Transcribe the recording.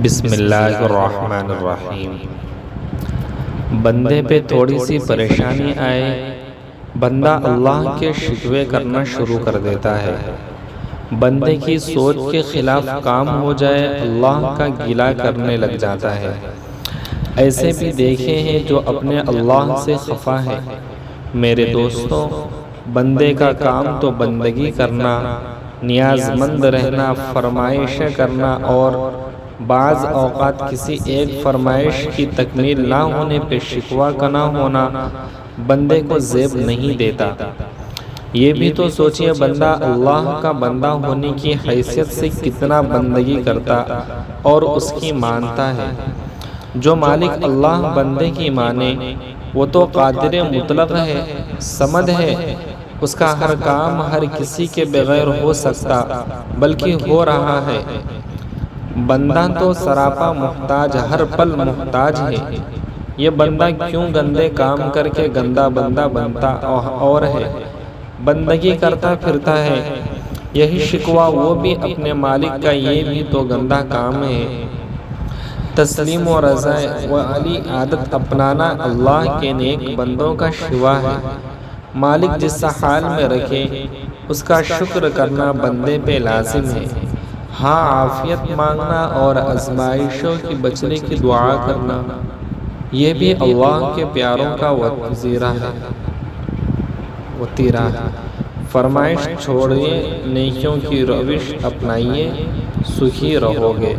بسم اللہ الرحمن الرحیم۔ بندے پہ تھوڑی سی پریشانی آئے، بندہ اللہ کے شکوے کرنا شروع کر دیتا ہے۔ بندے کی سوچ کے خلاف کام ہو جائے، اللہ کا گلہ کرنے لگ جاتا ہے۔ ایسے بھی دیکھے ہیں جو اپنے اللہ سے خفا ہے۔ میرے دوستوں، بندے کا کام تو بندگی کرنا، نیاز مند رہنا، فرمائشیں کرنا، اور بعض اوقات کسی ایک فرمائش کی تکمیل نہ ہونے پہ شکوہ کا نہ ہونا بندے کو زیب نہیں دیتا۔ یہ بھی تو سوچئے بندہ اللہ کا بندہ ہونے کی حیثیت سے کتنا بندگی کرتا اور اس کی مانتا ہے۔ جو مالک اللہ بندے کی مانے وہ تو قادر مطلق ہے، صمد ہے۔ اس کا ہر کام ہر کسی کے بغیر ہو سکتا بلکہ ہو رہا ہے۔ بندہ تو سراپا محتاج، ہر پل محتاج ہے۔ یہ بندہ کیوں گندے کام کر کے گندا بندہ بنتا اور ہے، بندگی کرتا پھرتا ہے۔ یہی شکوہ وہ بھی اپنے مالک کا، یہ بھی تو گندا کام ہے۔ تسلیم و رضا والی عادت اپنانا اللہ کے نیک بندوں کا شیوا ہے۔ مالک جس حال میں رکھے اس کا شکر کرنا بندے پہ لازم ہے۔ ہاں، عافیت مانگنا اور آزمائشوں کی بچنے کی دعا کرنا یہ بھی اللہ کے پیاروں کا وطیرہ ہے۔ فرمائش چھوڑیے، نیکیوں کی روش اپنائیے، سکھی رہو گے۔